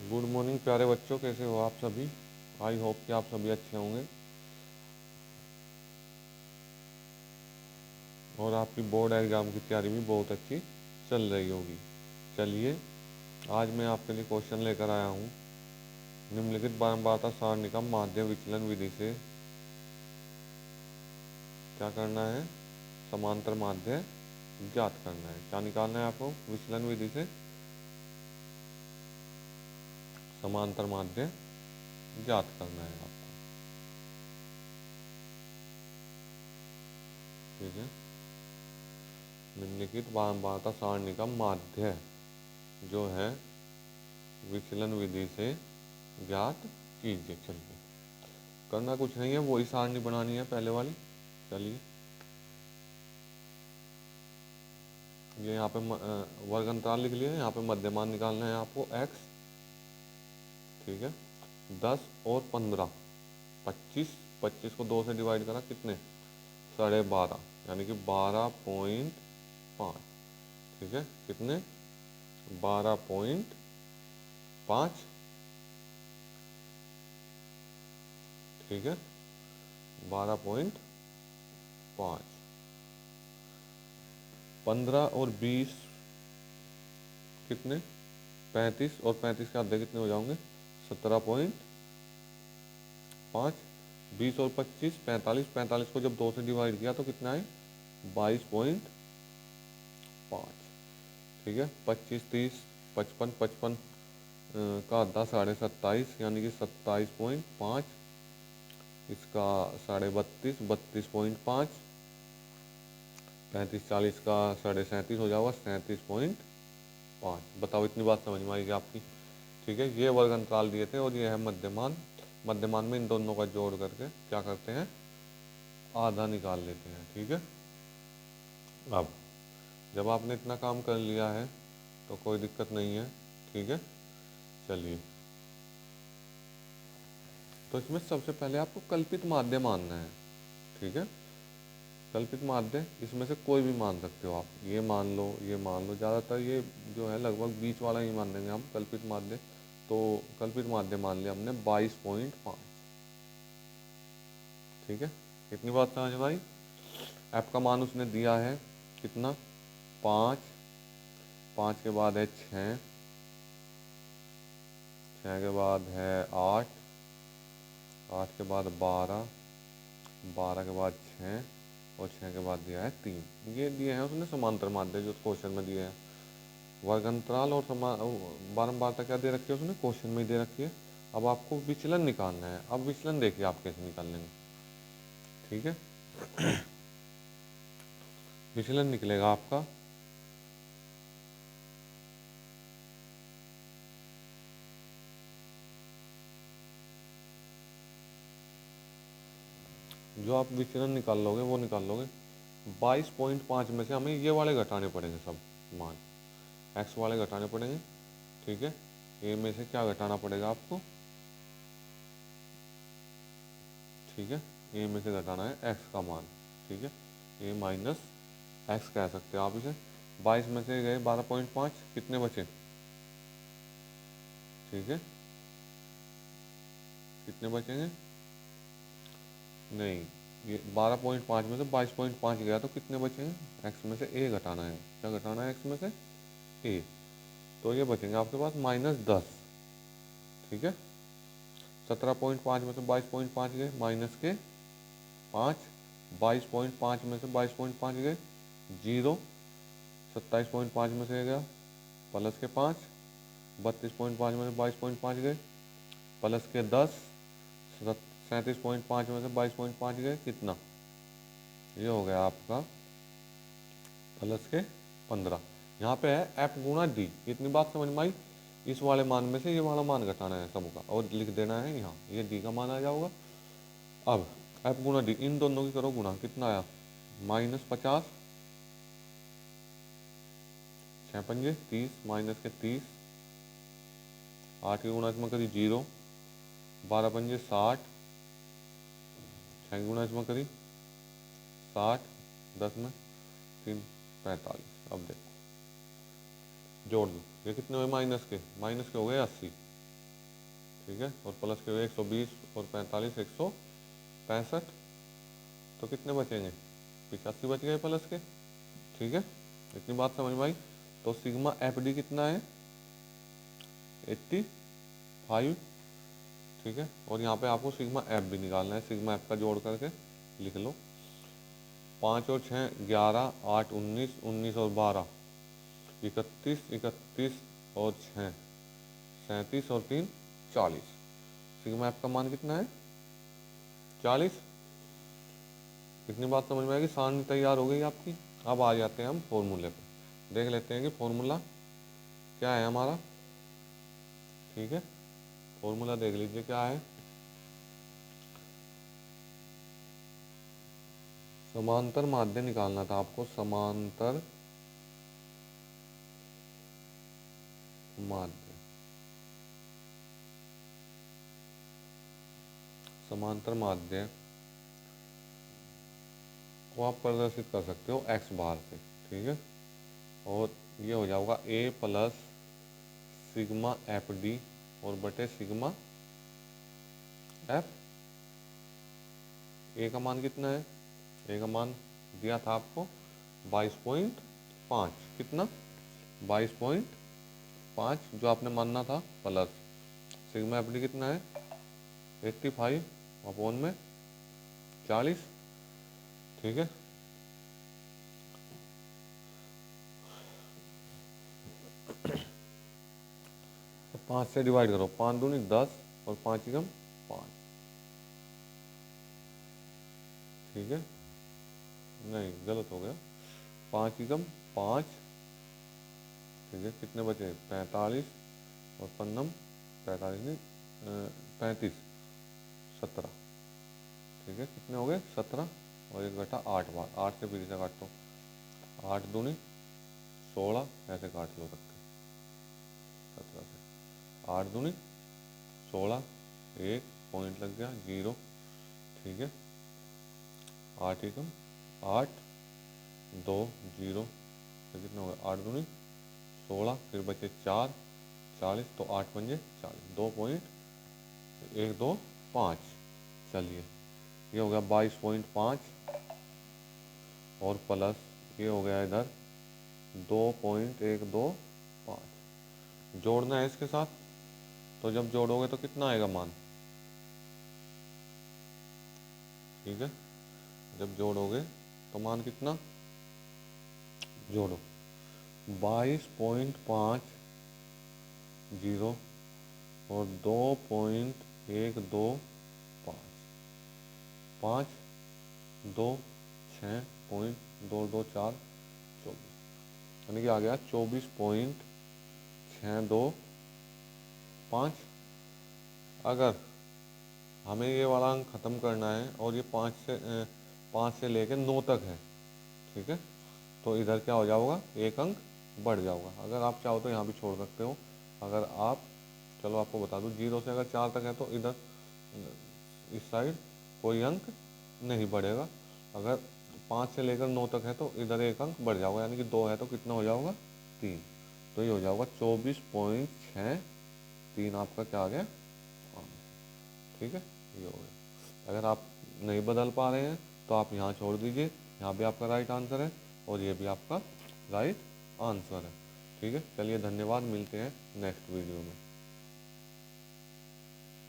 Good morning प्यारे बच्चों, कैसे हो आप सभी। आई होप कि आप सभी अच्छे होंगे और आपकी बोर्ड एग्ज़ाम की तैयारी भी बहुत अच्छी चल रही होगी। चलिए, आज मैं आपके लिए क्वेश्चन लेकर आया हूँ। निम्नलिखित बारंबारता सारणी का माध्य विचलन विधि से क्या करना है, समांतर माध्य ज्ञात करना है। क्या निकालना है आपको विचलन विधि से? समांतर माध्य ज्ञात करना है आपको। ठीक है, निम्नलिखित बारंबारता सारणी का माध्य जो है विचलन विधि से ज्ञात कीजिए। चलिए, करना कुछ नहीं है, वही सारणी बनानी है पहले वाली। चलिए, ये यहाँ पे वर्ग अंतराल लिख लिया है, यहाँ पे मध्यमान निकालना है आपको x। ठीक है, 10 और 15, 25, 25 को 2 से डिवाइड करा, कितने? 12.5, यानी कि 12.5। ठीक है, कितने? 12.5। ठीक है, 12.5। 15 और 20 कितने? 35, और 35 के आधे कितने हो जाओगे? 17.5। 20 और 25 45, 45 को जब 2 से डिवाइड किया तो कितना है? 22.5। ठीक है, 25, 30, 55, 55 का आधा 27.5, यानी कि 27.5। इसका 32.5, 32.5। 35, 40 का 37.5 हो जाएगा, 37.5। बताओ, इतनी बात समझ में आएगी आपकी। ठीक है, ये वर्ग अंतराल दिए थे और ये है मध्यमान। मध्यमान में इन दोनों का जोड़ करके क्या करते हैं? आधा निकाल लेते हैं। ठीक है, अब जब आपने इतना काम कर लिया है तो कोई दिक्कत नहीं है। ठीक है, चलिए, तो इसमें सबसे पहले आपको कल्पित माध्य मानना है। ठीक है, कल्पित माध्य इसमें से कोई भी मान सकते हो आप। ये मान लो, ये मान लो, ज़्यादातर ये जो है लगभग बीच वाला ही मान लेंगे हम कल्पित माध्य। तो कल्पित माध्य मान लिया हमने 22.5। ठीक है, इतनी बात समझ में आई। ऐप का मान उसने दिया है कितना? 5। 5 के बाद है 6, 6 के बाद है 8, 8 के बाद 12, 12 के बाद 6, और 6 के बाद दिया है 3। ये दिए हैं उसने समांतर माध्य जो क्वेश्चन में दिए हैं। वर्ग अंतराल और बारंबारता क्या दे रखी है उसने? क्वेश्चन में ही दे रखी है। अब आपको विचलन निकालना है। अब विचलन देखिए आप कैसे निकाल लेंगे। ठीक है, विचलन निकलेगा आपका जो आप विचलन निकाल लोगे वो निकाल लोगे 22.5 में से हमें ये वाले घटाने पड़ेंगे, सब मान x वाले घटाने पड़ेंगे। ठीक है, ए में से क्या घटाना पड़ेगा आपको? ठीक है, ए में से घटाना है x का मान। ठीक है, ए माइनस एक्स कह सकते हो आप इसे। 22 में से गए 12.5, कितने बचे? ठीक है, कितने बचेंगे? नहीं, ये 12.5 में से 22.5 गया तो कितने बचेंगे? एक्स में से ए घटाना है। क्या घटाना है एक्स में से? ए। तो ये बचेंगे आपके पास -10। ठीक है, 17.5 में से 22.5 गए, माइनस के 5। 22.5 में से 22.5 गए, 0। 27.5 में से गया प्लस के 5। 32.5 में से 22.5 गए, प्लस के 10। 37.5 में से 22.5 गए, कितना? ये हो गया आपका प्लस के 15। यहाँ पे है एफ गुणा डी। इतनी बात समझ में आई। इस वाले मान में से ये वाला मान घटाना है सबका और लिख देना है यहाँ, ये डी का मान आ जाओगा। अब एफ गुणा डी, इन दोनों की करो गुणा, कितना आया? -50। 6 पंजे 30, माइनस के 30। 8 की गुणा इसमें करी 0। 12 पंजे 60। 6 की गुणा इसमें करी 60। 10 में 3, 45। अब देखो जोड़ दो, ये कितने हुए? माइनस के हो गए 80। ठीक है, और प्लस के 120 और 45 165, तो कितने बचेंगे? 85 बच गए प्लस के। ठीक है, इतनी बात समझ में आई। तो सिग्मा एफ डी कितना है? 85। ठीक है, और यहाँ पे आपको सिग्मा एफ भी निकालना है, सिग्मा एफ का जोड़ करके लिख लो। 5 और 6 11, 8 19, 19 और 12 31, 31 और 6 37 और 3 40। सिग्मा एफ का मान कितना है? 40। इतनी बात समझ में आएगी, सारणी तैयार हो गई आपकी। अब आ जाते हैं हम फॉर्मूले पे, देख लेते हैं कि फॉर्मूला क्या है हमारा। ठीक है, फॉर्मूला देख लीजिए क्या है। समांतर माध्य निकालना था आपको, समांतर माध्य। समांतर माध्य को आप प्रदर्शित कर सकते हो एक्स बार से। ठीक है, और ये हो जाएगा ए प्लस सिग्मा एफ डी और बटे सिग्मा एफ। ए का मान कितना है? ए का मान दिया था आपको 22.5। कितना? 22.5 जो आपने मानना था, प्लस सिग्मा एफ डी कितना है? 85 अपॉन में 40। ठीक है, तो 5 से डिवाइड करो, 5 दूनी 10 और 5 एकम 5। ठीक है, नहीं गलत हो गया, 5 एकम 5। ठीक है, कितने बचे? 45 और पन्नम 45 नहीं 35 17। ठीक है, कितने हो गए? 17 और एक घटा 8 बार, 8 से फिर से काटो, 8 दूनी 16, ऐसे काट लो रख के 17 से, 8 दूनी 16, एक पॉइंट लग गया 0। ठीक है, 8 एकम 8 2 0, तो कितना हो गया? 8 दूनी 16, फिर बचे 4 40, तो 8 पंजे 40, 2.125। चलिए, ये हो गया 22.5 और प्लस ये हो गया इधर 2.125। जोड़ना है इसके साथ, तो जब जोड़ोगे तो कितना आएगा मान? ठीक है, जब जोड़ोगे तो मान कितना? जोड़ो 22.50 और 2.125, 5 2 6.224, 24, यानी कि आ गया 24.625। अगर हमें ये वाला अंक ख़त्म करना है और ये 5 से लेकर 9 तक है, ठीक है, तो इधर क्या हो जाएगा? एक अंक बढ़ जाएगा। अगर आप चाहो तो यहाँ भी छोड़ सकते हो। अगर आप, चलो आपको बता दूँ, 0 से अगर 4 तक है तो इधर इस साइड कोई अंक नहीं बढ़ेगा। अगर 5 से लेकर 9 तक है तो इधर एक अंक बढ़ जाएगा, यानी कि 2 है तो कितना हो जाएगा? 3। तो ये हो जाएगा 24.63 आपका क्या आ गया? ठीक है, ये हो गया। अगर आप नहीं बदल पा रहे हैं तो आप यहाँ छोड़ दीजिए, यहाँ भी आपका राइट आंसर है और ये भी आपका राइट आंसर है। ठीक है, चलिए धन्यवाद, मिलते हैं नेक्स्ट वीडियो में।